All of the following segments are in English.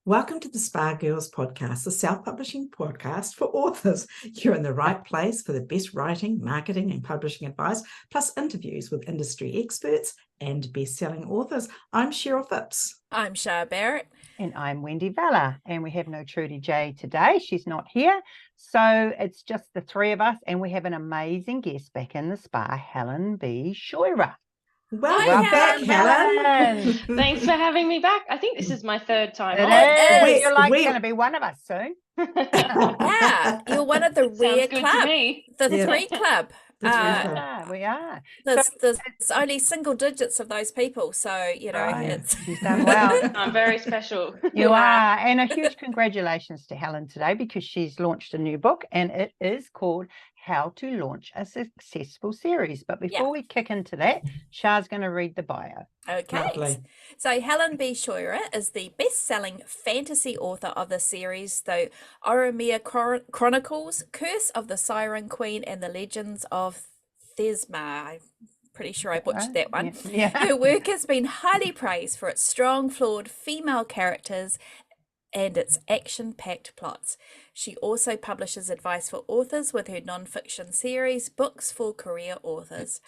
Welcome to the Spa Girls podcast, the self-publishing podcast for authors. You're in the right place for the best writing, marketing, and publishing advice, plus interviews with industry experts and best-selling authors. I'm Cheryl Phipps. I'm Scheuerer. And I'm Wendy Vella. And we have no Trudy J today. She's not here. So it's just the three of us. And we have an amazing guest back in the spa, Helen B. Scheuerer. Welcome back, Helen. Thanks for having me back. I think this is my third time. You're going to be one of us soon. Yeah, you're one of the rare club, the three club. We are. There's only single digits of those people, so it's She's done well. I'm very special. You are, and a huge congratulations to Helen today because she's launched a new book, and it is called How to Launch a Successful Series. But before we kick into that, Shah's going to read the bio. Okay. Lovely. So Helen B. Scheuerer is the best-selling fantasy author of the series, the Oremere Chronicles, Curse of the Cyren Queen, and the Legends of Thezmarr. I'm pretty sure I butchered that one. Yeah. Her work has been highly praised for its strong, flawed female characters and its action-packed plots. She also publishes advice for authors with her nonfiction series, Books for Career Authors.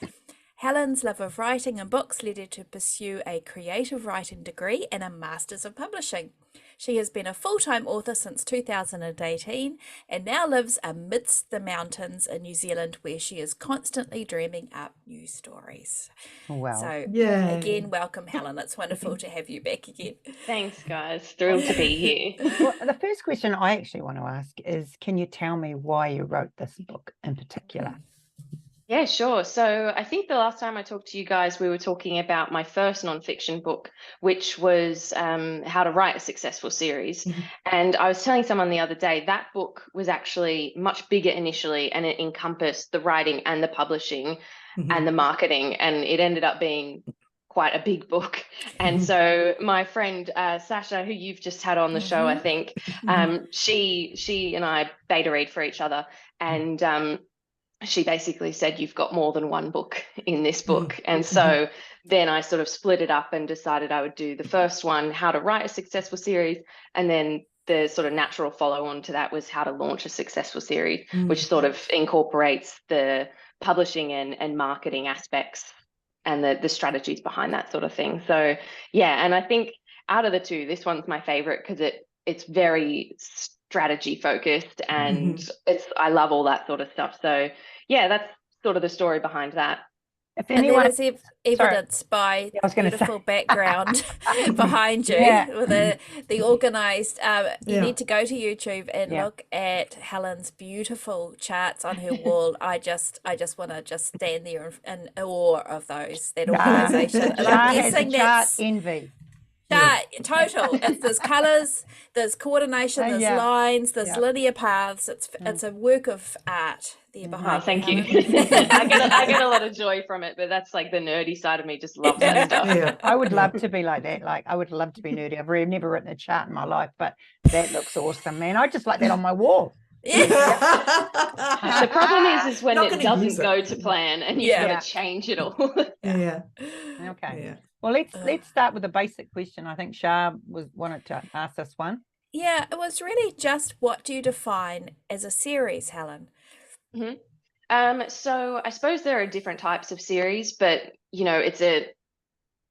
Helen's love of writing and books led her to pursue a creative writing degree and a Masters of Publishing. She has been a full-time author since 2018 and now lives amidst the mountains in New Zealand, where she is constantly dreaming up new stories. Wow. So again, welcome, Helen. It's wonderful to have you back again. Thanks, guys. Thrilled to be here. Well, the first question I actually want to ask is, can you tell me why you wrote this book in particular? Yeah, sure. So I think the last time I talked to you guys, we were talking about my first nonfiction book, which was How to Write a Successful Series. Mm-hmm. And I was telling someone the other day, that book was actually much bigger initially, and it encompassed the writing and the publishing and the marketing. And it ended up being quite a big book. And so my friend Sasha, who you've just had on the show, I think, she and I beta read for each other. And she basically said, you've got more than one book in this book. And so then I sort of split it up and decided I would do the first one, How to Write a Successful Series. And then the sort of natural follow on to that was How to Launch a Successful Series, which sort of incorporates the publishing and marketing aspects and the strategies behind that sort of thing. So, yeah, and I think out of the two, this one's my favorite because it's very strategy focused and I love all that sort of stuff. So yeah, that's sort of the story behind that. If anyone is evidenced by the beautiful background behind you with the organized, you need to go to YouTube and look at Helen's beautiful charts on her wall. I just want to just stand there in awe of that organization. And I'm guessing that's envy. Total. There's colours, there's coordination, there's lines, there's linear paths. It's a work of art there behind. Oh, thank you. I get a lot of joy from it, but that's like the nerdy side of me just loves that stuff. Yeah. I would love to be like that. Like I would love to be nerdy. I've never written a chart in my life, but that looks awesome, man. I just like that on my wall. The problem is when it doesn't go to plan and you've got to change it all. Okay. Yeah. Well, let's start with a basic question. I think Shah wanted to ask this one. Yeah, it was really just, what do you define as a series, Helen? So I suppose there are different types of series, but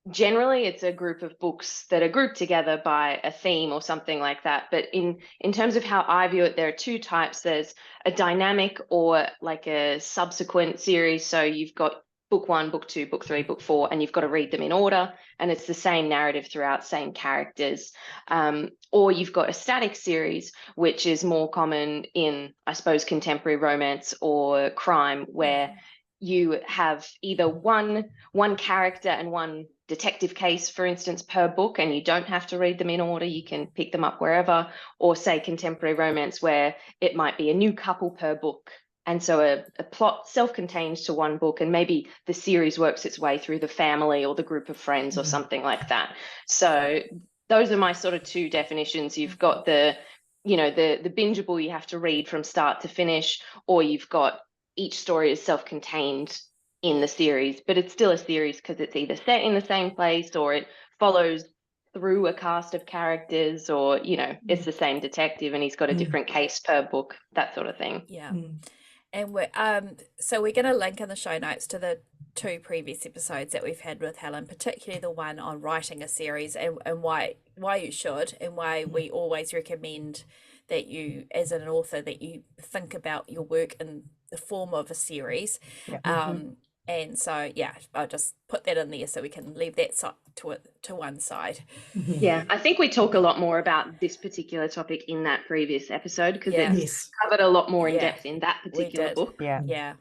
generally it's a group of books that are grouped together by a theme or something like that. But in terms of how I view it, there are two types. There's a dynamic or like a subsequent series. So you've got book 1, book 2, book 3, book 4, and you've got to read them in order, and it's the same narrative throughout, same characters. Or you've got a static series, which is more common in, I suppose, contemporary romance or crime, where you have either one character and one detective case, for instance, per book, and you don't have to read them in order. You can pick them up wherever. Or say contemporary romance, where it might be a new couple per book. And so a plot self-contained to one book, and maybe the series works its way through the family or the group of friends or something like that. So those are my sort of two definitions. You've got the bingeable, you have to read from start to finish, or you've got each story is self-contained in the series, but it's still a series because it's either set in the same place or it follows through a cast of characters, or it's the same detective and he's got a different case per book, that sort of thing. Yeah. And we're so we're going to link in the show notes to the 2 previous episodes that we've had with Helen, particularly the one on writing a series and why you should, and why we always recommend that you, as an author, that you think about your work in the form of a series. And so, yeah, I'll just put that in there so we can leave that to one side. Yeah, I think we talk a lot more about this particular topic in that previous episode, because it's covered a lot more in depth in that particular book. Yeah.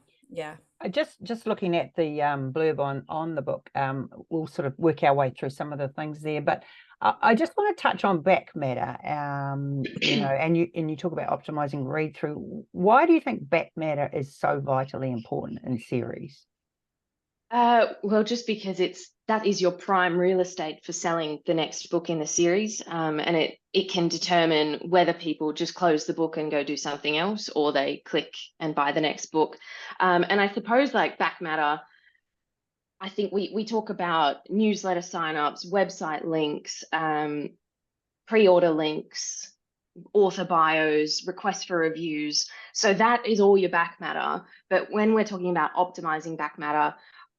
Just looking at the blurb on the book, we'll sort of work our way through some of the things there. But I just want to touch on back matter, and you talk about optimizing read through. Why do you think back matter is so vitally important in series? Well, just because that is your prime real estate for selling the next book in the series, and it can determine whether people just close the book and go do something else, or they click and buy the next book. And I suppose, like, back matter, I think we talk about newsletter signups, website links, pre-order links, author bios, requests for reviews. So that is all your back matter. But when we're talking about optimizing back matter,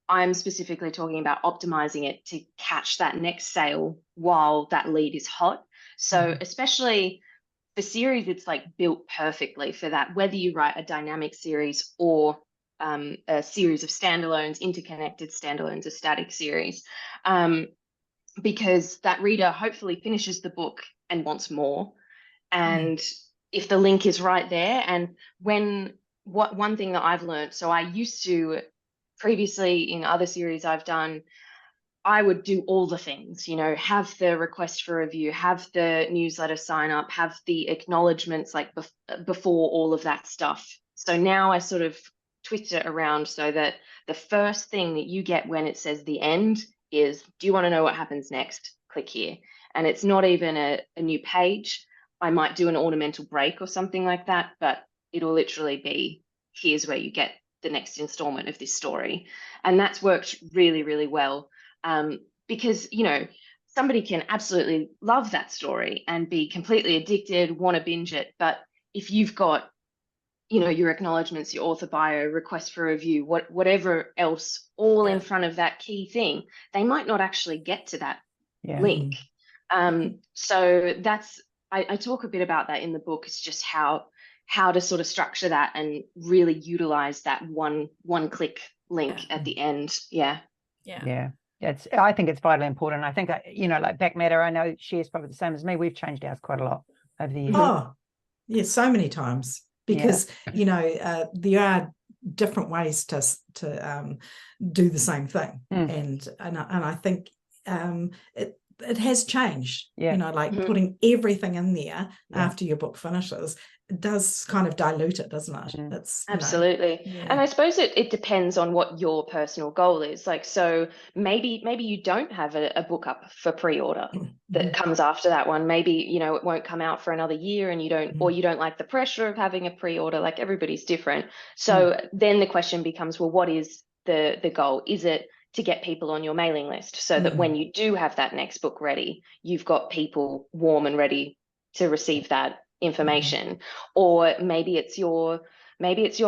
I'm specifically talking about optimizing it to catch that next sale while that lead is hot. So especially for series, it's like built perfectly for that, whether you write a dynamic series or a series of standalones, interconnected standalones, a static series, because that reader hopefully finishes the book and wants more. And if the link is right there, and one thing that I've learned, so I used to, previously in other series I've done, I would do all the things, have the request for review, have the newsletter sign up, have the acknowledgements, like before all of that stuff. So now I sort of twist it around so that the first thing that you get when it says the end is, do you want to know what happens next? Click here. And it's not even a new page. I might do an ornamental break or something like that, but it'll literally be, here's where you get the next installment of this story. And that's worked really, really well, because somebody can absolutely love that story and be completely addicted, want to binge it, but if you've got your acknowledgements, your author bio, request for review, whatever else all in front of that key thing, they might not actually get to that link. So that's, I talk a bit about that in the book. It's just how to sort of structure that and really utilize that one click link at the end. I think it's vitally important. I think like back matter, I know Cher's probably the same as me. We've changed ours quite a lot over the years. So many times, because there are different ways to do the same thing, and I think it has changed. Putting everything in there after your book finishes, it does kind of dilute it, doesn't it? It's absolutely. And I suppose it depends on what your personal goal is. Like, so maybe you don't have a book up for pre-order that comes after that one. Maybe it won't come out for another year, and you don't like the pressure of having a pre-order. Like, everybody's different. So then the question becomes, well, what is the goal? Is it to get people on your mailing list so that when you do have that next book ready, you've got people warm and ready to receive that information? Or maybe it's your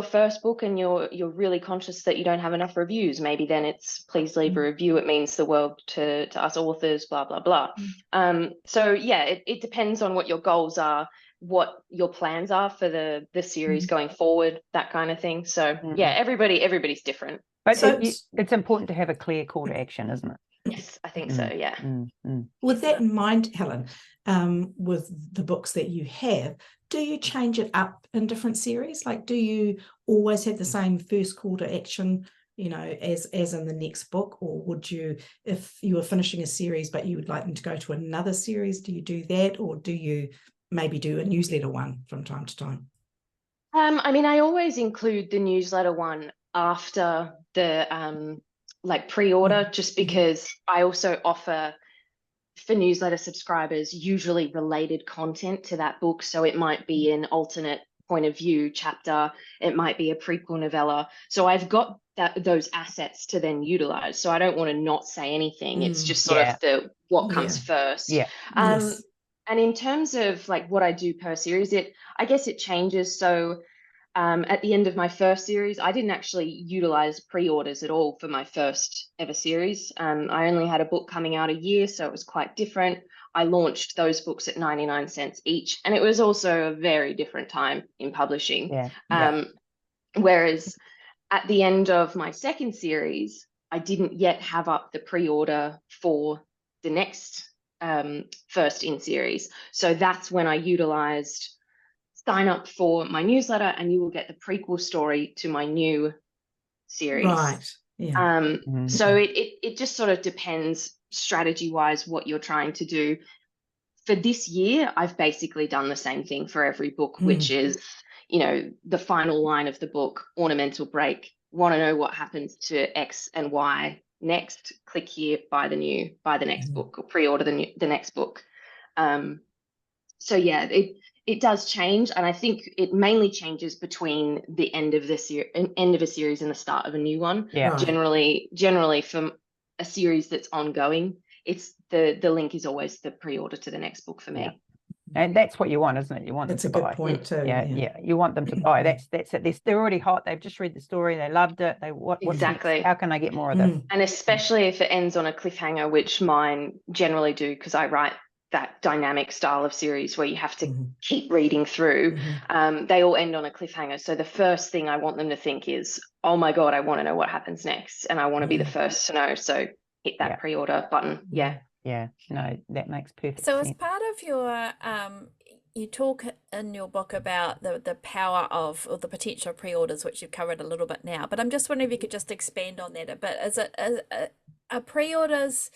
first book and you're really conscious that you don't have enough reviews. Maybe then it's, please leave a review, it means the world to us authors, blah blah blah. So it depends on what your goals are, what your plans are for the series going forward, that kind of thing. So everybody's different. But it's important to have a clear call to action, isn't it? Yes, I think so, yeah. With that in mind, Helen, with the books that you have, do you change it up in different series? Like, do you always have the same first call to action, as in the next book? Or would you, if you were finishing a series but you would like them to go to another series, do you do that? Or do you maybe do a newsletter one from time to time? I always include the newsletter one after the pre-order, just because I also offer for newsletter subscribers usually related content to that book. So it might be an alternate point of view chapter, it might be a prequel novella. So I've got those assets to then utilize. So I don't want to not say anything. It's just sort Yeah. of what comes first. Yeah. Yes. And in terms of like what I do per series, I guess it changes. So at the end of my first series, I didn't actually utilize pre-orders at all for my first ever series. I only had a book coming out a year, so it was quite different. I launched those books at 99 cents each, and it was also a very different time in publishing. Yeah. Whereas at the end of my second series, I didn't yet have up the pre-order for the next first in series. So that's when I utilized sign up for my newsletter and you will get the prequel story to my new series. Right. Yeah. So it just sort of depends strategy wise what you're trying to do. For this year, I've basically done the same thing for every book, which is, you know, the final line of the book, ornamental break. Want to know what happens to X and Y next? Click here, buy the next book, or pre-order the next book. So yeah, it does change, and I think it mainly changes between the end of a series and the start of a new one. Yeah. Right. Generally from a series that's ongoing, it's the link is always the pre-order to the next book for me. Yeah. And that's what you want, isn't it? You want That's them a to good buy. point too. Yeah. You want them to buy. That's it. They're already hot. They've just read the story. They loved it. What's Exactly. next? How can I get more of this? And especially if it ends on a cliffhanger, which mine generally do, because I write that dynamic style of series where you have to keep reading through. They all end on a cliffhanger. So the first thing I want them to think is, oh my God, I want to know what happens next. And I want to be the first to know. So hit that pre-order button. Yeah. Yeah. No, that makes perfect So sense. as part of your you talk in your book about the power of, or the potential of pre-orders, which you've covered a little bit now, but I'm just wondering if you could just expand on that a bit. Are pre-orders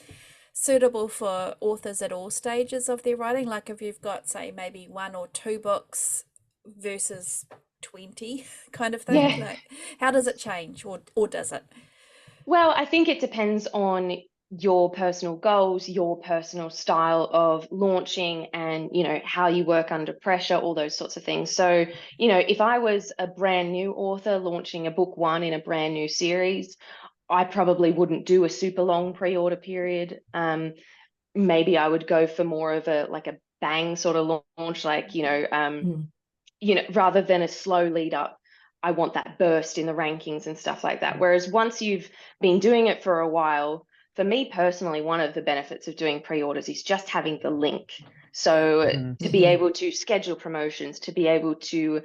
suitable for authors at all stages of their writing? Like if you've got, say, maybe 1 or 2 books versus 20 kind of thing? Yeah. Like, how does it change, or does it? Well, I think it depends on your personal goals, your personal style of launching, and, you know, how you work under pressure, all those sorts of things. So, you know, if I was a brand new author launching a book 1 in a brand new series, I probably wouldn't do a super long pre-order period. Maybe I would go for more of a bang sort of launch, like, you know, rather than a slow lead up. I want that burst in the rankings and stuff like that. Whereas once you've been doing it for a while, for me personally, one of the benefits of doing pre-orders is just having the link. So to be able to schedule promotions, to be able to,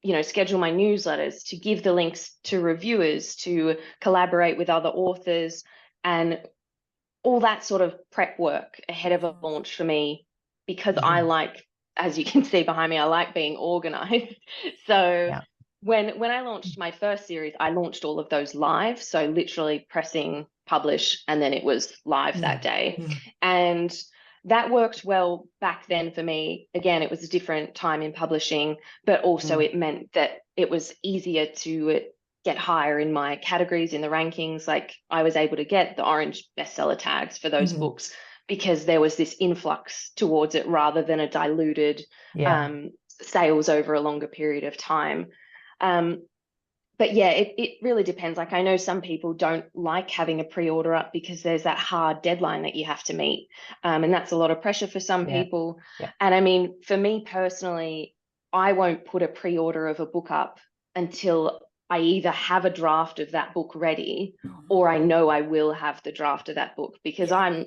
you know, schedule my newsletters, to give the links to reviewers, to collaborate with other authors, and all that sort of prep work ahead of a launch for me, because I like, as you can see behind me, I like being organized. So when I launched my first series, I launched all of those live. So literally pressing publish, and then it was live that day. And that worked well back then for me. Again, it was a different time in publishing, but also it meant that it was easier to get higher in my categories in the rankings. Like I was able to get the orange bestseller tags for those books because there was this influx towards it rather than a diluted sales over a longer period of time. But yeah, it really depends. Like I know some people don't like having a pre-order up because there's that hard deadline that you have to meet. And that's a lot of pressure for some people. And I mean, for me personally, I won't put a pre-order of a book up until I either have a draft of that book ready, or I know I will have the draft of that book, because I'm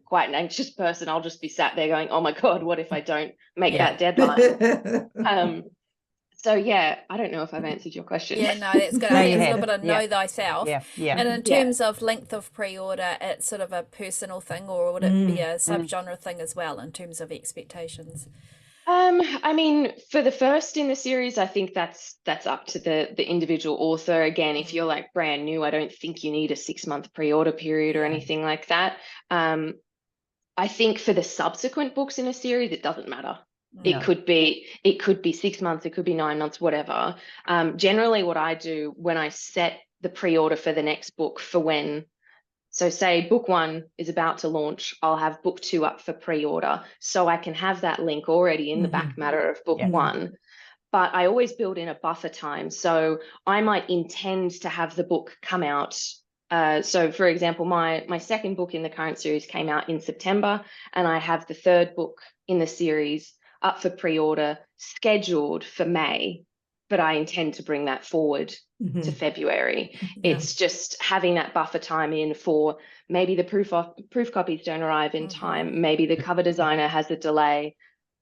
quite an anxious person. I'll just be sat there going, oh my God, what if I don't make that deadline? So yeah, I don't know if I've answered your question. Yeah, no, that's good. I think it's a little bit of know thyself. Yeah. And in terms of length of pre-order, it's sort of a personal thing, or would it be a subgenre thing as well in terms of expectations? I mean, for the first in the series, I think that's up to the individual author. Again, if you're like brand new, I don't think you need a 6-month pre-order period or anything like that. I think for the subsequent books in a series, it doesn't matter. It could be 6 months, it could be 9 months, whatever. Generally what I do when I set the pre-order for the next book for when, so say book 1 is about to launch, I'll have book 2 up for pre-order, so I can have that link already in the back matter of book 1. but I always build in a buffer time. So I might intend to have the book come out. So for example, my second book in the current series came out in September, and I have the third book in the series up for pre-order scheduled for May, but I intend to bring that forward to February. Yeah. It's just having that buffer time in for maybe the proof copies don't arrive in time, maybe the cover designer has a delay,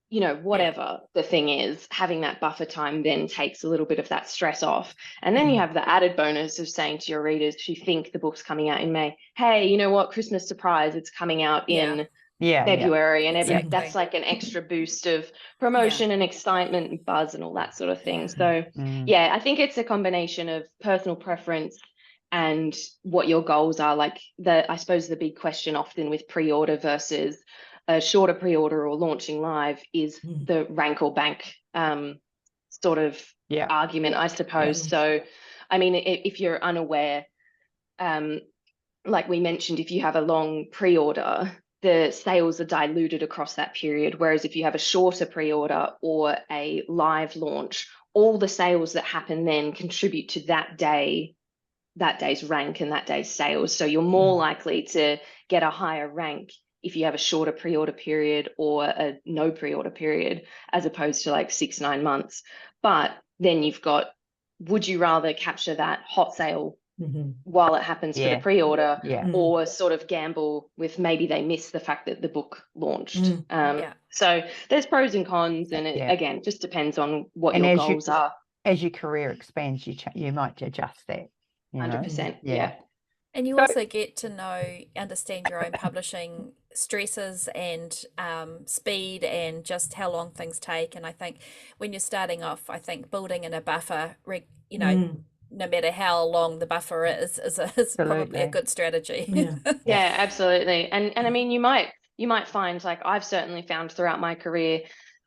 you know, whatever the thing is, having that buffer time then takes a little bit of that stress off. And then you have the added bonus of saying to your readers, if you think the book's coming out in May, hey, you know what, Christmas surprise, it's coming out in February, and that's like an extra boost of promotion and excitement and buzz and all that sort of thing. So yeah, I think it's a combination of personal preference and what your goals are. Like I suppose the big question often with pre-order versus a shorter pre-order or launching live is the rank or bank sort of argument, I suppose. So I mean, if you're unaware, like we mentioned, if you have a long pre-order, the sales are diluted across that period. Whereas if you have a shorter pre-order or a live launch, all the sales that happen then contribute to that day's rank and that day's sales. So you're more likely to get a higher rank if you have a shorter pre-order period or a no pre-order period, as opposed to like 6-9 months. But then you've got, would you rather capture that hot sale while it happens for the pre-order, or sort of gamble with maybe they miss the fact that the book launched? So there's pros and cons, and it again just depends on what your goals are. As your career expands, you might adjust that. 100%. Yeah. And you also get to understand your own publishing stresses and speed and just how long things take. And I think when you're starting off, I think building in a buffer, you know, no matter how long the buffer is probably a good strategy. Yeah, absolutely. And I mean, you might find, like I've certainly found throughout my career,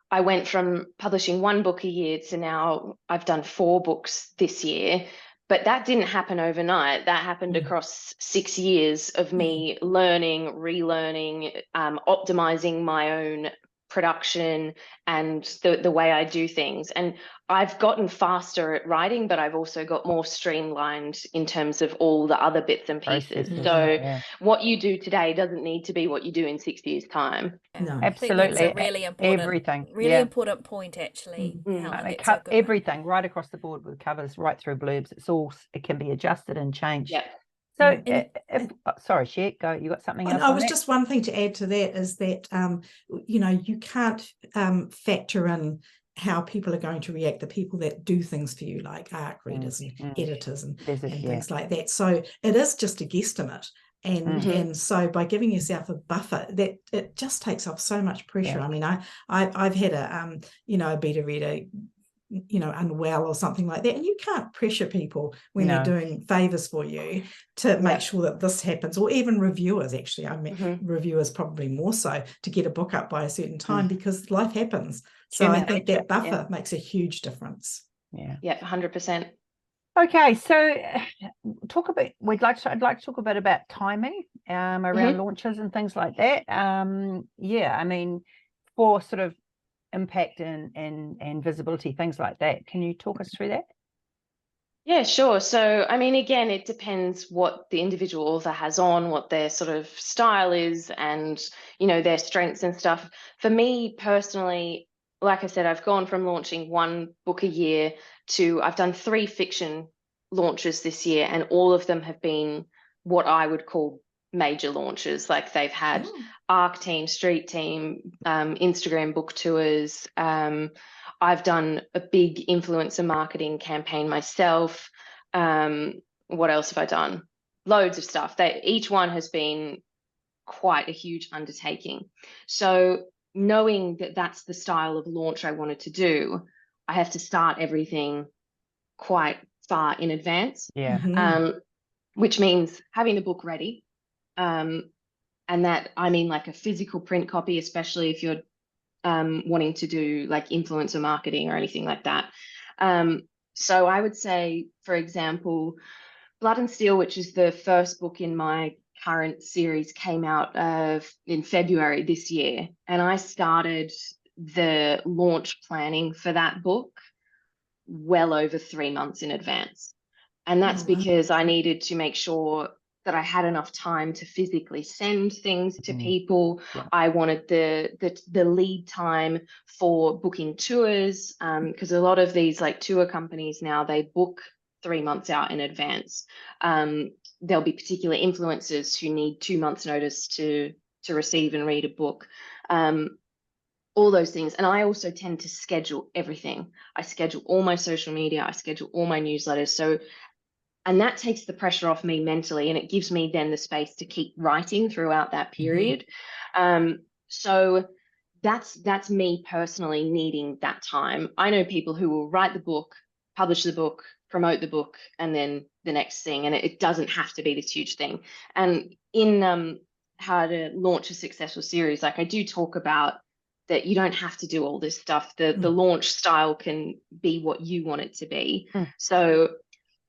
I went from publishing 1 book a year to now I've done 4 books this year. But that didn't happen overnight. That happened across 6 years of me learning, relearning, optimizing my own production and the way I do things. And I've gotten faster at writing, but I've also got more streamlined in terms of all the other bits and pieces. So what you do today doesn't need to be what you do in 6 years' time. No, absolutely. That's a really important, everything. Important point, actually. Everything right across the board with covers, right through blurbs. It can be adjusted and changed. Yeah. So, sorry, Sher, go. You got something else? I was just one thing to add to that is that you know, you can't factor in how people are going to react, the people that do things for you, like art readers and editors and things like that. So it is just a guesstimate. And so by giving yourself a buffer, that it just takes off so much pressure. I mean, I've had a a beta reader, unwell or something like that, and you can't pressure people when they're doing favors for you to make sure that this happens, or even reviewers. Actually, I mean, reviewers probably more so, to get a book up by a certain time, because life happens. So I think that buffer makes a huge difference. Yeah, 100%. Okay, so I'd like to talk a bit about timing around launches and things like that. I mean, for sort of impact and visibility, things like that. Can you talk us through that? Yeah, sure. So, I mean, again, it depends what the individual author has on, what their sort of style is, and, their strengths and stuff. For me personally, like I said, I've gone from launching 1 book a year to I've done 3 fiction launches this year, and all of them have been what I would call major launches. Like they've had ARC team, street team, Instagram book tours. I've done a big influencer marketing campaign myself. What else have I done? Loads of stuff. Each one has been quite a huge undertaking. So knowing that that's the style of launch I wanted to do, I have to start everything quite far in advance. Which means having the book ready. And that, I mean, like a physical print copy, especially if you're wanting to do like influencer marketing or anything like that. So I would say, for example, Blood and Steel, which is the first book in my current series, came out in February this year. And I started the launch planning for that book well over 3 months in advance. And that's because I needed to make sure that I had enough time to physically send things to people. Yeah. I wanted the lead time for booking tours, because a lot of these like tour companies now, they book 3 months out in advance. There'll be particular influencers who need 2 months notice to receive and read a book. All those things. And I also tend to schedule everything. I schedule all my social media, I schedule all my newsletters. And that takes the pressure off me mentally, and it gives me then the space to keep writing throughout that period. So that's me personally needing that time. I know people who will write the book, publish the book, promote the book, and then the next thing, and it doesn't have to be this huge thing. And in how to launch a successful series, like I do talk about that you don't have to do all this stuff. The launch style can be what you want it to be. So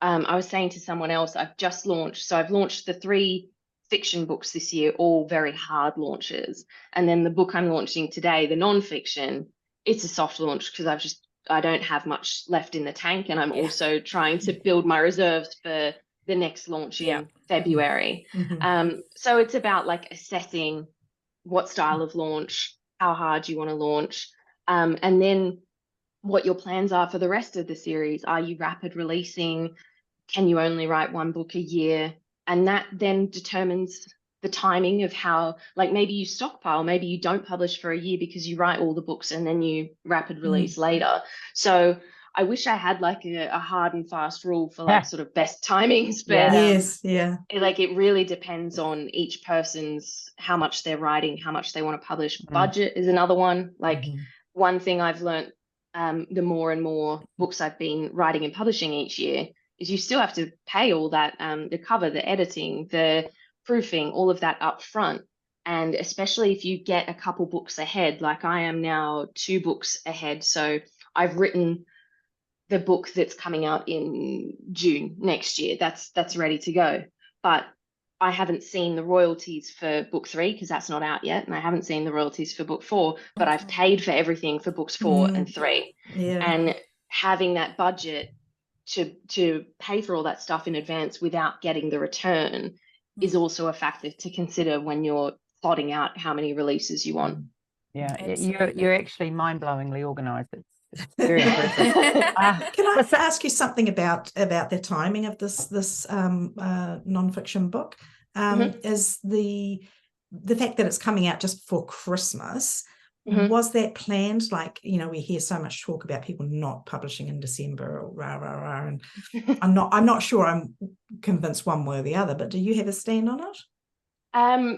I was saying to someone else, I've just launched. So I've launched the 3 fiction books this year, all very hard launches. And then the book I'm launching today, the nonfiction, it's a soft launch because I don't have much left in the tank. And I'm also trying to build my reserves for the next launch in February. So it's about like assessing what style of launch, how hard you want to launch, and then what your plans are for the rest of the series. Are you rapid releasing? Can you only write 1 book a year? And that then determines the timing of how, like maybe you stockpile, maybe you don't publish for a year because you write all the books and then you rapid release later. So I wish I had like a hard and fast rule for like sort of best timings, but it really depends on each person's, how much they're writing, how much they want to publish. Budget is another one. Like one thing I've learned, the more and more books I've been writing and publishing each year, is you still have to pay all that, the cover, the editing, the proofing, all of that up front. And especially if you get a couple books ahead, like I am now 2 books ahead. So I've written the book that's coming out in June next year. That's ready to go. But I haven't seen the royalties for book 3 because that's not out yet. And I haven't seen the royalties for book 4, but I've paid for everything for books 4 and 3. And having that budget to pay for all that stuff in advance without getting the return is also a factor to consider when you're plotting out how many releases you want. You're actually mind-blowingly organized. It's very impressive. Can I ask you something about the timing of this nonfiction book? Is the fact that it's coming out just before Christmas? Was that planned? Like, we hear so much talk about people not publishing in December or rah, and I'm not sure I'm convinced one way or the other, but do you have a stand on it?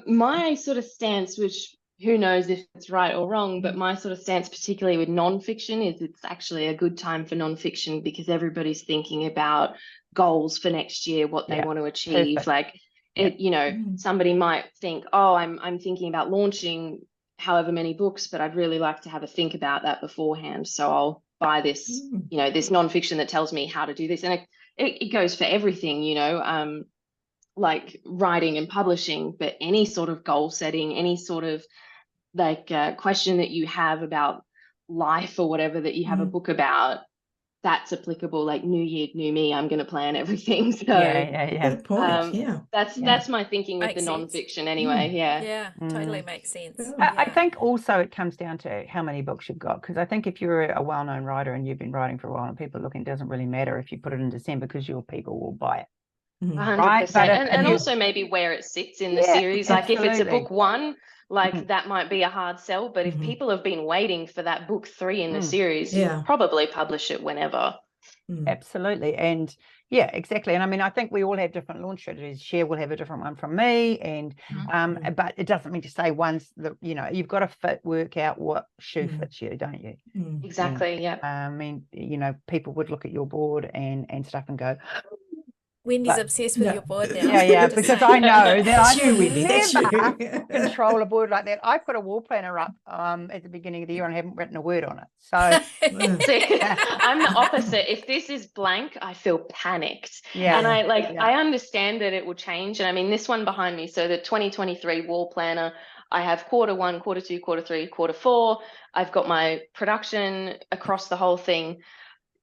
My sort of stance, which who knows if it's right or wrong, but my sort of stance, particularly with nonfiction, is it's actually a good time for nonfiction because everybody's thinking about goals for next year, what they want to achieve. Like somebody might think, oh, I'm thinking about launching however many books, but I'd really like to have a think about that beforehand. So I'll buy this, this nonfiction that tells me how to do this. And it goes for everything, like writing and publishing, but any sort of goal setting, any sort of like question that you have about life or whatever that you have a book about, that's applicable. Like new year, new me, I'm going to to everything. So good point. That's my thinking with the nonfiction anyway. Totally makes sense. I think also it comes down to how many books you've got, because I think if you're a well-known writer and you've been writing for a while and people are looking, it doesn't really matter if you put it in December because your people will buy it. 100%. Right? And also maybe where it sits in the series. Like if it's a book 1, like that might be a hard sell, but if people have been waiting for that book 3 in the series, you probably publish it whenever. Absolutely. And exactly. And I mean, I think we all have different launch strategies. Cher will have a different one from me, and but it doesn't mean to say one's the, you've got to work out what shoe fits you, don't you? Exactly. And, I mean, people would look at your board and stuff and go, Wendy's obsessed with your board now. Because I know that I never control a board like that. I put a wall planner up at the beginning of the year and I haven't written a word on it. So I'm the opposite. If this is blank, I feel panicked. And I understand that it will change. And I mean, this one behind me, so the 2023 wall planner, I have quarter 1, quarter 2, quarter 3, quarter 4. I've got my production across the whole thing.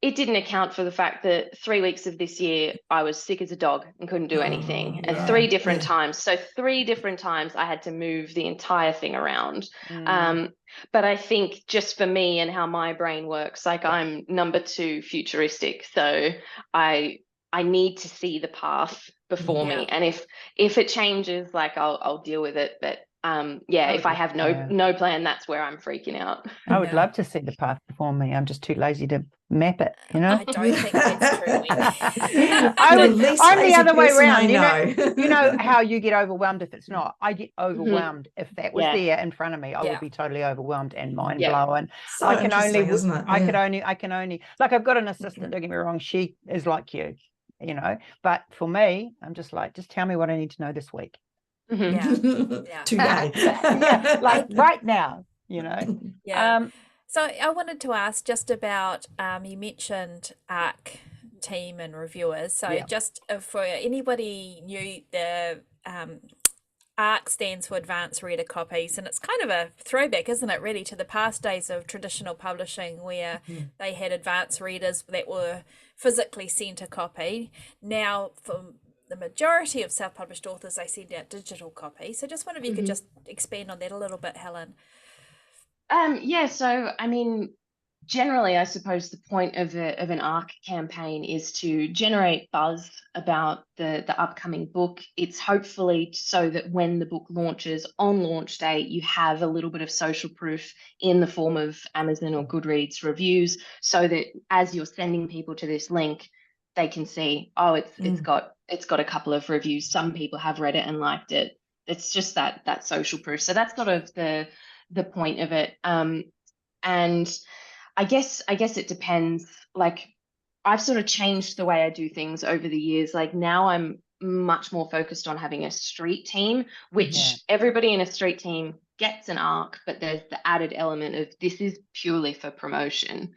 it didn't account for the fact that 3 weeks of this year I was sick as a dog and couldn't do anything, and right. 3 different times. So 3 different times I had to move the entire thing around. But I think just for me and how my brain works, like I'm number 2 futuristic, so I need to see the path before me, and if it changes, like I'll deal with it. But if I have no plan, that's where I'm freaking out. I would love to see the path before me. I'm just too lazy to map it, you know. I don't think that's true. I'm the other way around. Know. You know how you get overwhelmed if it's not. I get overwhelmed if that was there in front of me. I would be totally overwhelmed and mind blown. So I can only, isn't it? I can only, like, I've got an assistant. Don't get me wrong. She is like you, you know. But for me, I'm just like, just tell me what I need to know this week. Today. Like right now, you know. So I wanted to ask just about, you mentioned ARC team and reviewers. So just for anybody new, the ARC stands for Advanced Reader Copies, and it's kind of a throwback, isn't it, really, to the past days of traditional publishing where they had advanced readers that were physically sent a copy. Now, for the majority of self-published authors, they send out digital copies. So just wonder if you could just expand on that a little bit, Helen. So I mean, generally, I suppose the point of an ARC campaign is to generate buzz about the upcoming book. It's hopefully so that when the book launches on launch day, you have a little bit of social proof in the form of Amazon or Goodreads reviews, so that as you're sending people to this link, they can see, oh, it's got a couple of reviews. Some people have read it and liked it. It's just that social proof. So that's sort of the point of it. And I guess it depends. Like, I've sort of changed the way I do things over the years. Like, now I'm much more focused on having a street team, which everybody in a street team gets an ARC, but there's the added element of this is purely for promotion.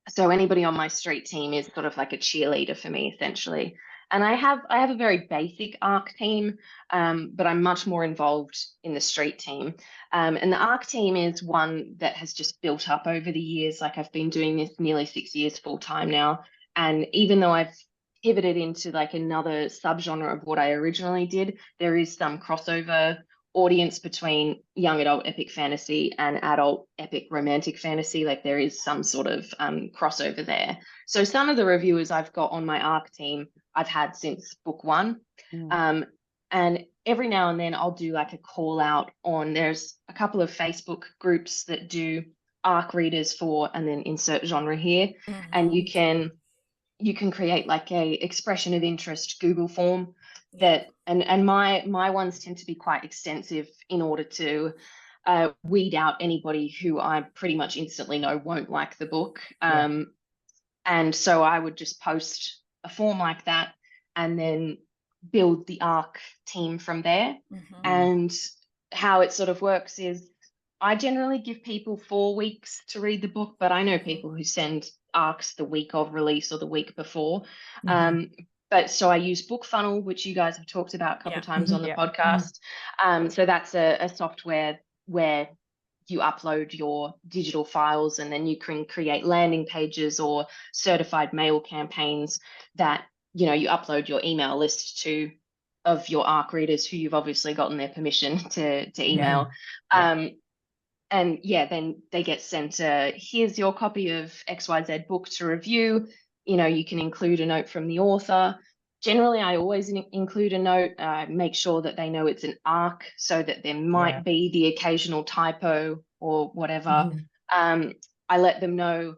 So anybody on my street team is sort of like a cheerleader for me, essentially. And I have a very basic ARC team, but I'm much more involved in the street team. And the ARC team is one that has just built up over the years. Like, I've been doing this nearly 6 years full time now. And even though I've pivoted into like another subgenre of what I originally did, there is some crossover audience between young adult epic fantasy and adult epic romantic fantasy. Like, there is some sort of crossover there. So some of the reviewers I've got on my ARC team I've had since book 1. And every now and then I'll do like a call out on, there's a couple of Facebook groups that do ARC readers for, and then insert genre here. And you can create like a expression of interest Google form that, and my ones tend to be quite extensive in order to weed out anybody who I pretty much instantly know won't like the book. And so I would just post a form like that and then build the ARC team from there. And how it sort of works is I generally give people 4 weeks to read the book, but I know people who send ARCs the week of release or the week before. But so I use BookFunnel, which you guys have talked about a couple of times on the podcast. So that's a software where you upload your digital files, and then you can create landing pages or certified mail campaigns that, you know, you upload your email list to, of your ARC readers who you've obviously gotten their permission to email. And then they get sent here's your copy of XYZ book to review. You know, you can include a note from the author. Generally, I always include a note, make sure that they know it's an ARC, so that there might be the occasional typo or whatever. I let them know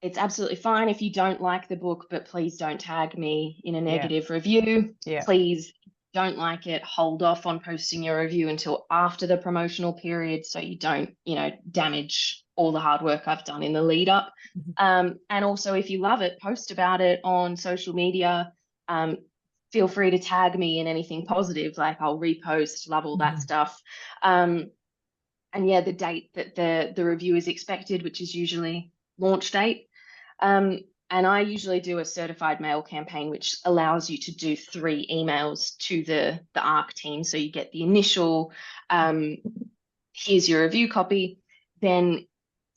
it's absolutely fine if you don't like the book, but please don't tag me in a negative review. Please don't like it, hold off on posting your review until after the promotional period, so you don't, you know, damage all the hard work I've done in the lead up. And also, if you love it, post about it on social media. Feel free to tag me in anything positive, like I'll repost, love all that stuff. And the date that the review is expected, which is usually launch date. And I usually do a certified mail campaign, which allows you to do 3 emails to the ARC team. So you get the initial, here's your review copy. Then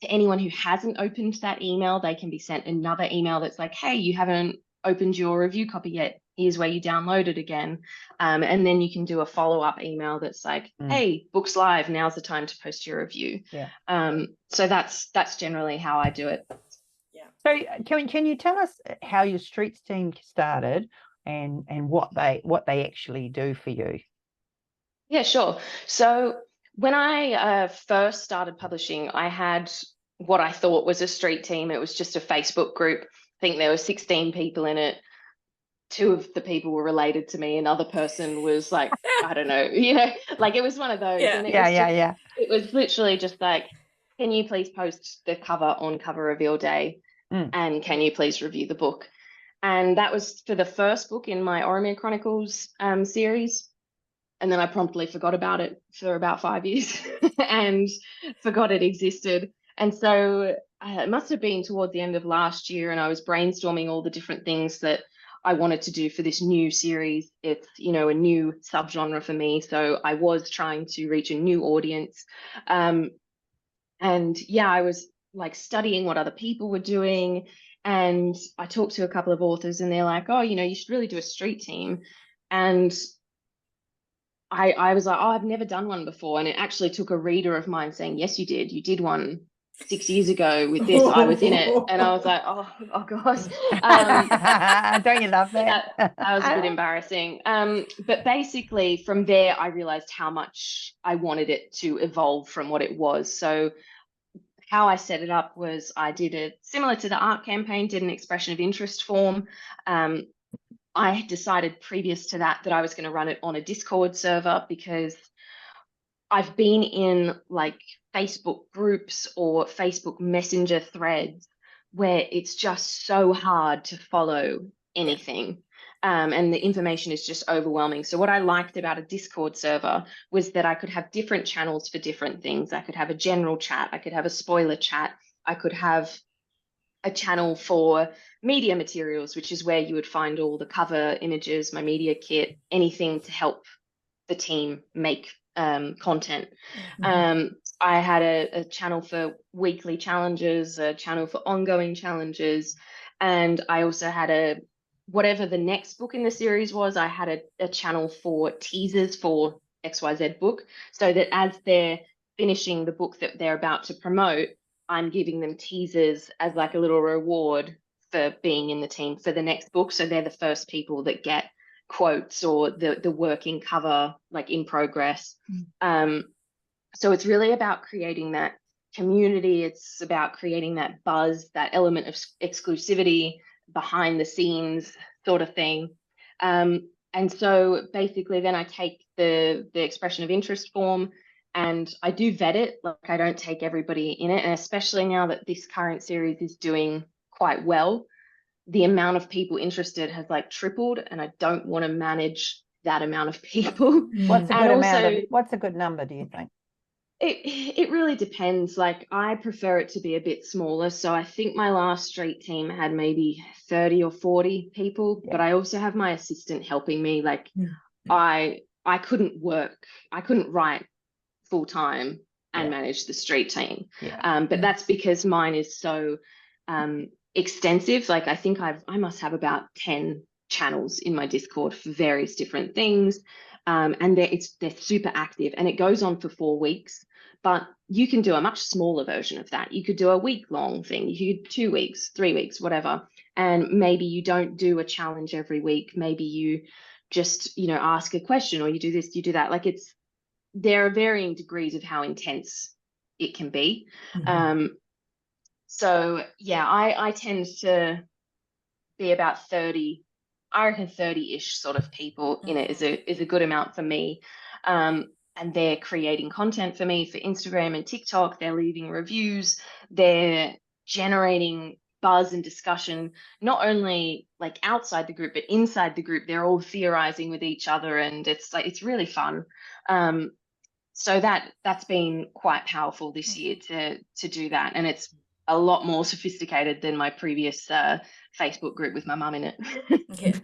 to anyone who hasn't opened that email, they can be sent another email that's like, hey, you haven't opened your review copy yet. Here's where you download it again. And then you can do a follow-up email that's like, hey, book's live. Now's the time to post your review. So that's generally how I do it. So can you tell us how your streets team started and what they actually do for you? Yeah, sure. So when I first started publishing, I had what I thought was a street team. It was just a Facebook group. I think there were 16 people in it. 2 of the people were related to me. Another person was like, I don't know, like it was one of those. And it was literally just like, can you please post the cover on cover reveal day? And can you please review the book? And that was for the first book in my Oremere Chronicles series. And then I promptly forgot about it for about 5 years and forgot it existed. And so it must have been towards the end of last year, and I was brainstorming all the different things that I wanted to do for this new series. It's, a new subgenre for me. So I was trying to reach a new audience. I was like studying what other people were doing. And I talked to a couple of authors and they're like, oh, you should really do a street team. And I was like, oh, I've never done one before. And it actually took a reader of mine saying, yes, you did. You did one 6 years ago with this. I was in it. And I was like, oh gosh. Don't you love that? That was a bit embarrassing. But basically from there, I realized how much I wanted it to evolve from what it was. So how I set it up was I did it similar to the art campaign, did an expression of interest form. I had decided previous to that I was going to run it on a Discord server because I've been in like Facebook groups or Facebook Messenger threads where it's just so hard to follow anything. And the information is just overwhelming. So what I liked about a Discord server was that I could have different channels for different things. I could have a general chat. I could have a spoiler chat. I could have a channel for media materials, which is where you would find all the cover images, my media kit, anything to help the team make content. I had a channel for weekly challenges, a channel for ongoing challenges, and I also had whatever the next book in the series was, I had a channel for teasers for XYZ book, so that as they're finishing the book that they're about to promote, I'm giving them teasers as like a little reward for being in the team for the next book. So they're the first people that get quotes or the working cover, like in progress. So it's really about creating that community. It's about creating that buzz, that element of exclusivity, behind the scenes sort of thing. And so basically then I take the expression of interest form and I do vet it. Like I don't take everybody in it. And especially now that this current series is doing quite well, the amount of people interested has like tripled, and I don't want to manage that amount of people. What's a good number, do you think? It really depends. Like I prefer it to be a bit smaller. So I think my last street team had maybe 30 or 40 people, but I also have my assistant helping me. Like I couldn't write full time and manage the street team. But that's because mine is so extensive. Like I think I must have about 10 channels in my Discord for various different things. And they're super active, and it goes on for 4 weeks. But you can do a much smaller version of that. You could do a week-long thing. You could 2 weeks, 3 weeks, whatever. And maybe you don't do a challenge every week. Maybe you just, ask a question, or you do this, you do that. Like there are varying degrees of how intense it can be. So yeah, I tend to be about 30. I reckon 30-ish sort of people in it is a good amount for me. And they're creating content for me for Instagram and TikTok. They're leaving reviews. They're generating buzz and discussion, not only like outside the group, but inside the group. They're all theorizing with each other, and it's really fun. So that's been quite powerful this year to do that. And it's a lot more sophisticated than my previous Facebook group with my mum in it.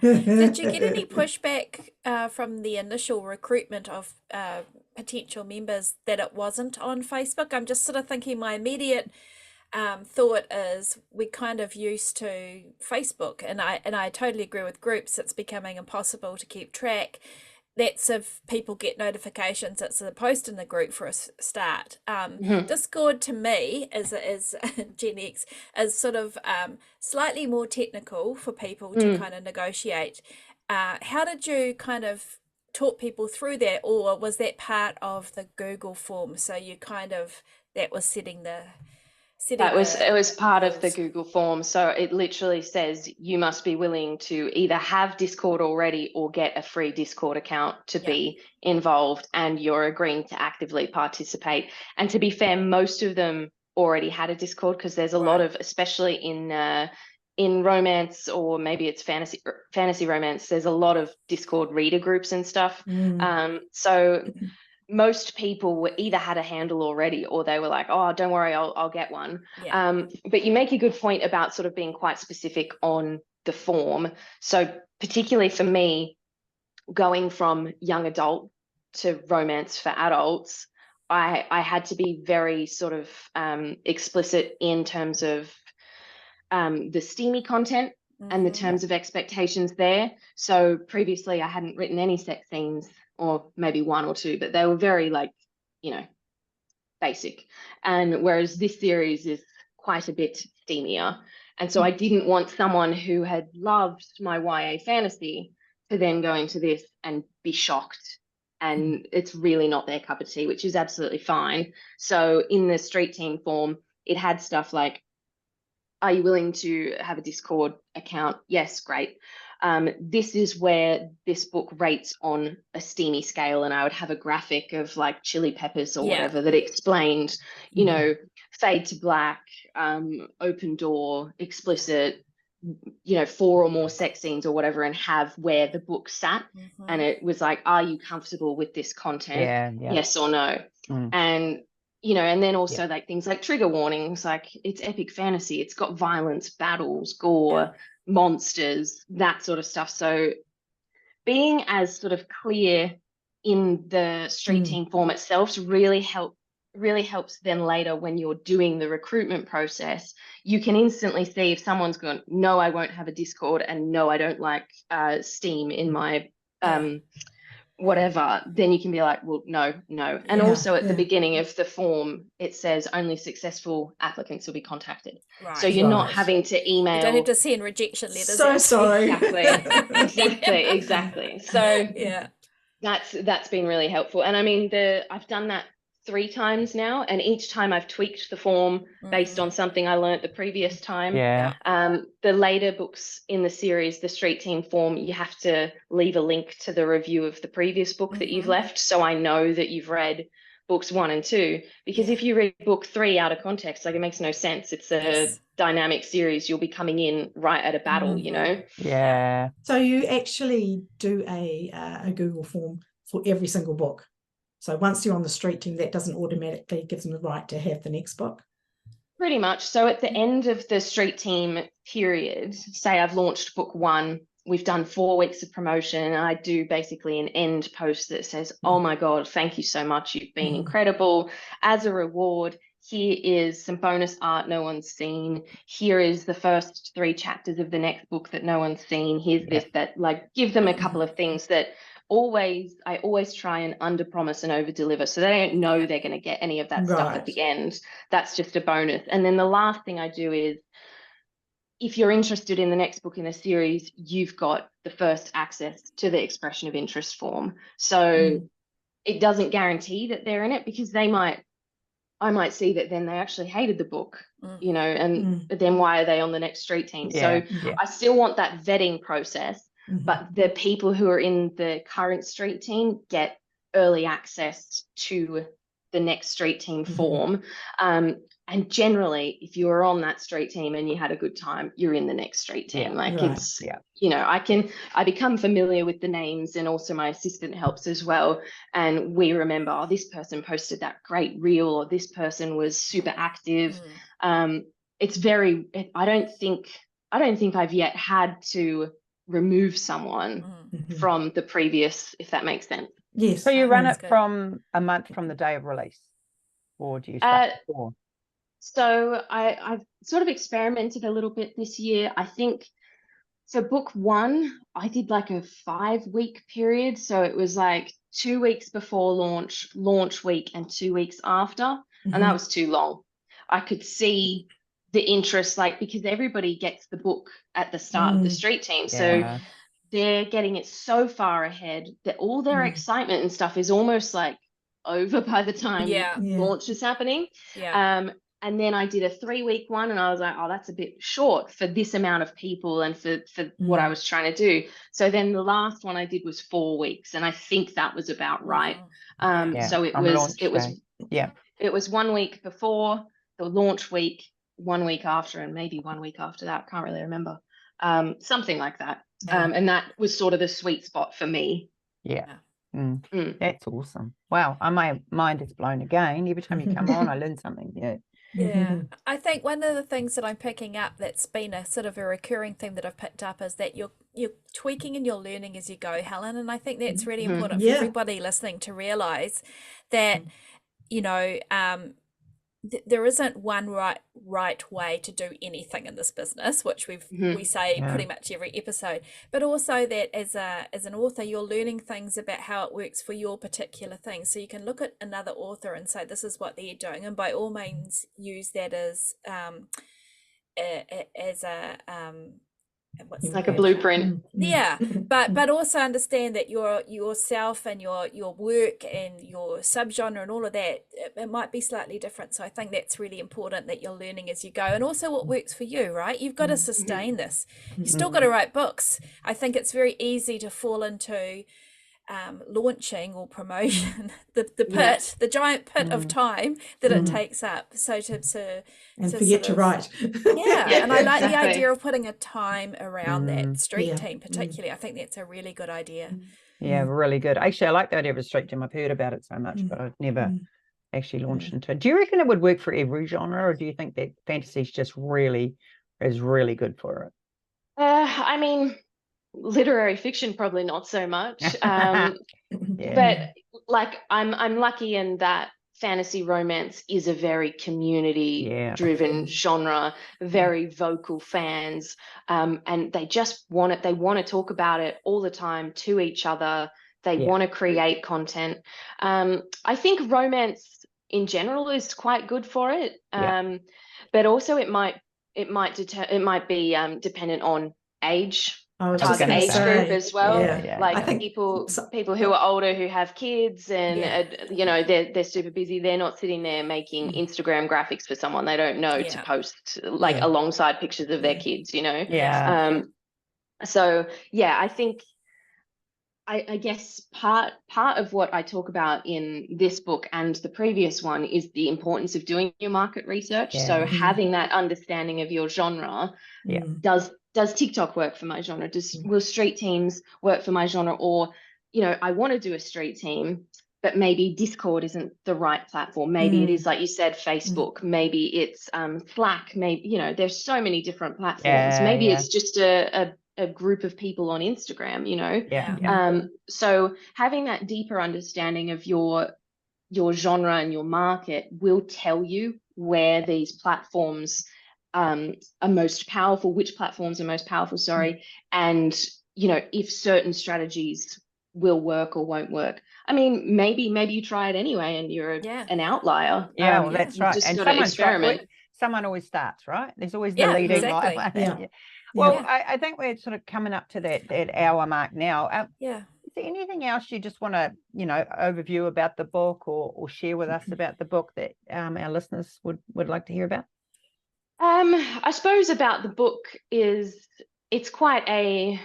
Did you get any pushback from the initial recruitment of potential members that it wasn't on Facebook? I'm just sort of thinking my immediate thought is we kind of used to Facebook, and I totally agree with groups. It's becoming impossible to keep track. That's if people get notifications. It's a post in the group for a start. Discord to me is Gen X is sort of slightly more technical for people to kind of negotiate. How did you kind of talk people through that, or was that part of the Google form? So you kind of that was setting the it was part of the rules. Google form. So it literally says you must be willing to either have Discord already or get a free Discord account to be involved, and you're agreeing to actively participate. And to be fair, most of them already had a Discord, because there's a lot of, especially in romance, or maybe it's fantasy romance, there's a lot of Discord reader groups and stuff. So most people were either had a handle already, or they were like, oh, don't worry, I'll get one. But you make a good point about sort of being quite specific on the form. So particularly for me, going from young adult to romance for adults, I had to be very sort of explicit in terms of the steamy content and the terms of expectations there. So previously I hadn't written any sex scenes, or maybe one or two, but they were very, like, you know, basic. And whereas this series is quite a bit steamier. And so I didn't want someone who had loved my YA fantasy to then go into this and be shocked. And it's really not their cup of tea, which is absolutely fine. So in the Street Team form, it had stuff like, are you willing to have a Discord account? Yes, great. This is where this book rates on a steamy scale, and I would have a graphic of like chili peppers or whatever that explained, you know, fade to black, open door, explicit, you know, 4 or more sex scenes or whatever, and have where the book sat. And it was like, are you comfortable with this content? Yes or no? And you know, and then also like things like trigger warnings, like it's epic fantasy, it's got violence, battles, gore, monsters, that sort of stuff. So being as sort of clear in the Street Team form itself really helps then later when you're doing the recruitment process. You can instantly see if someone's going, no, I won't have a Discord, and no, I don't like Steam in my whatever, then you can be like, well, no. And also at the beginning of the form, it says only successful applicants will be contacted. So you're not having to email. You don't have to send rejection letters. So sorry. Exactly. So that's been really helpful. And I mean, I've done that 3 times now, and each time I've tweaked the form based on something I learnt the previous time. The later books in the series, the Street Team form, you have to leave a link to the review of the previous book that you've left, so I know that you've read books 1 and 2, because if you read book 3 out of context, like, it makes no sense. It's a dynamic series. You'll be coming in right at a battle, you know. So you actually do a Google form for every single book. So once you're on the Street Team, that doesn't automatically give them the right to have the next book? Pretty much. So at the end of the Street Team period, say I've launched book 1, we've done 4 weeks of promotion, and I do basically an end post that says, oh my God, thank you so much. You've been incredible. As a reward, here is some bonus art no one's seen. Here is the first 3 chapters of the next book that no one's seen. Here's this, that, like, give them a couple of things that I always try and under promise and over deliver, so they don't know they're going to get any of that stuff at the end. That's just a bonus. And then the last thing I do is, if you're interested in the next book in the series, you've got the first access to the expression of interest form. So it doesn't guarantee that they're in it, because I might see that then they actually hated the book, you know, and then why are they on the next Street Team? So I still want that vetting process. But the people who are in the current Street Team get early access to the next Street Team form. And generally, if you were on that Street Team and you had a good time, you're in the next Street Team. It's, you know, I become familiar with the names, and also my assistant helps as well. And we remember, oh, this person posted that great reel, or this person was super active. It's very, I don't think I've yet had to remove someone from the previous, if that makes sense. Yes. So you run it from a month from the day of release, or do you start before? So I've sort of experimented a little bit this year. I think for book one, I did like a 5-week period. So it was like 2 weeks before launch week, and 2 weeks after. And that was too long. I could see the interest, like, because everybody gets the book at the start of the street team. So they're getting it so far ahead that all their excitement and stuff is almost like over by the time launch is happening. And then I did a 3-week one, and I was like, oh, that's a bit short for this amount of people and for what I was trying to do. So then the last one I did was 4 weeks, and I think that was about right. So it was 1 week before the launch week, 1 week after, and maybe 1 week after that. Can't really remember. Something like that. And that was sort of the sweet spot for me. That's awesome. Wow, my mind is blown again. Every time you come on, I learn something. I think one of the things that I'm picking up that's been a sort of a recurring theme that I've picked up is that you're tweaking and you're learning as you go, Helen. And I think that's really important for everybody listening to realize that, you know, there isn't one right way to do anything in this business, which we say pretty much every episode, but also that as an author, you're learning things about how it works for your particular thing. So you can look at another author and say, this is what they're doing, and by all means use that as it's like a blueprint. But also understand that yourself and your work and your subgenre and all of that, it might be slightly different. So I think that's really important, that you're learning as you go, and also what works for you, right? You've got to sustain this. You still got to write books. I think it's very easy to fall into launching or promotion, the giant pit of time that it takes up. So and forget to write. And I like the idea of putting a time around that street team, particularly. I think that's a really good idea. Really good. Actually, I like the idea of a street team. I've heard about it so much, but I've never actually launched into it. Do you reckon it would work for every genre, or do you think that fantasy is really good for it? I mean, literary fiction probably not so much. But like I'm lucky in that fantasy romance is a very community driven genre, very vocal fans, and they just want it. They want to talk about it all the time to each other. They want to create content. I think romance in general is quite good for it, but also it might be dependent on age. Target age group as well. Like, I think people who are older, who have kids, and you know, they're super busy. They're not sitting there making Instagram graphics for someone they don't know to post like alongside pictures of their kids, you know. So I think I guess part of what I talk about in this book and the previous one is the importance of doing your market research. So having that understanding of your genre. Does TikTok work for my genre? Will street teams work for my genre? Or, you know, I want to do a street team, but maybe Discord isn't the right platform. Maybe it is, like you said, Facebook. Maybe it's Slack. Maybe, you know, there's so many different platforms. Maybe it's just a group of people on Instagram, you know. So having that deeper understanding of your genre and your market will tell you where these platforms are most powerful, which platforms are most powerful, and, you know, if certain strategies will work or won't work. I mean, maybe you try it anyway and you're an outlier. Well, that's right. Just and got to experiment. Someone always starts, right? There's always the leading. Exactly. Well, I think we're sort of coming up to that hour mark now. Is there anything else you just want to, you know, overview about the book or share with us about the book that our listeners would like to hear about? I suppose about the book is it's quite a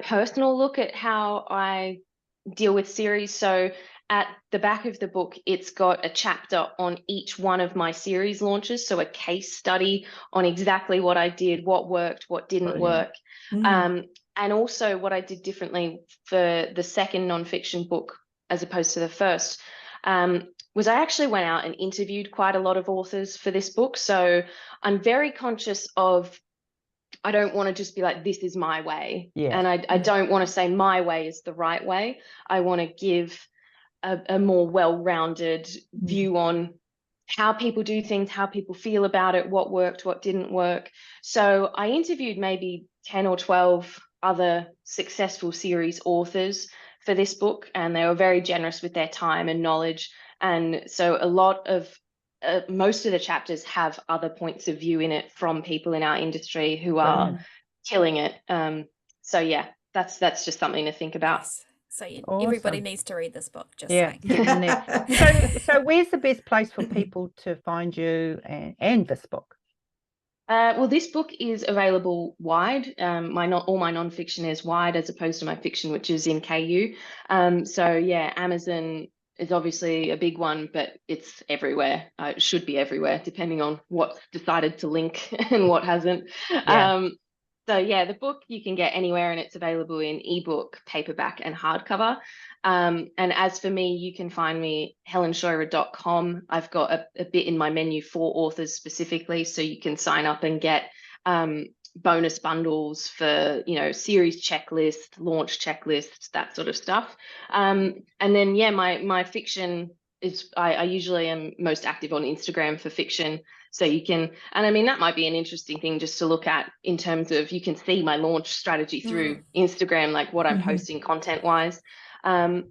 personal look at how I deal with series. So at the back of the book, it's got a chapter on each one of my series launches. So a case study on exactly what I did, what worked, what didn't work. And also what I did differently for the second nonfiction book as opposed to the first. Was I actually went out and interviewed quite a lot of authors for this book. So I'm very conscious of, I don't want to just be like, this is my way. And I don't want to say my way is the right way. I want to give a more well-rounded view on how people do things, how people feel about it, what worked, what didn't work. So I interviewed maybe 10 or 12 other successful series authors for this book, and they were very generous with their time and knowledge. And so a lot of most of the chapters have other points of view in it from people in our industry who are killing it. So yeah, that's just something to think about. Yes. So everybody Awesome. needs to read this book. Just Yeah, saying. get in there. So where's the best place for people to find you and this book? Well, this book is available wide. All my nonfiction is wide as opposed to my fiction, which is in KU. So yeah, Amazon is obviously a big one, but it's everywhere. It should be everywhere, depending on what's decided to link and what hasn't. Yeah. So yeah, the book you can get anywhere, and it's available in ebook, paperback, and hardcover. And as for me, you can find me helenscheuerer.com. I've got a bit in my menu for authors specifically, so you can sign up and get bonus bundles for, series checklist, launch checklist, that sort of stuff. And then yeah, my fiction is I usually am most active on Instagram for fiction. So you can, and I mean, that might be an interesting thing just to look at in terms of, you can see my launch strategy through Instagram, like what I'm posting content wise. And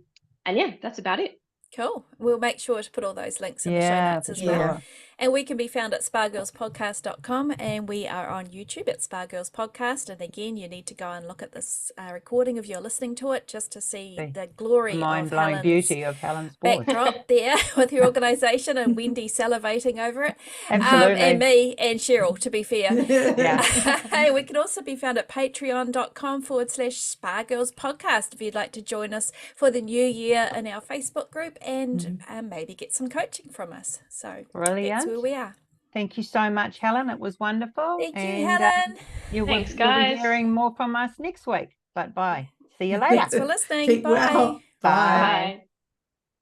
yeah, that's about it. Cool. We'll make sure to put all those links in the show notes as well. And we can be found at spargirlspodcast.com, and we are on YouTube at Spar Girls Podcast. And again, you need to go and look at this recording if you're listening to it, just to see the glory of Helen's beauty of Helen's board. Backdrop there with your organisation, and Wendy salivating over it. Absolutely. And me and Cheryl, to be fair. Yeah. Hey, we can also be found at patreon.com/Spar Girls Podcast if you'd like to join us for the new year in our Facebook group and maybe get some coaching from us. So brilliant. That's where we are. Thank you so much, Helen. It was wonderful. Thank you, Helen. Thanks, guys. You'll be hearing more from us next week. But bye. See you later. Thanks for listening. Keep Bye. well. Bye. Bye.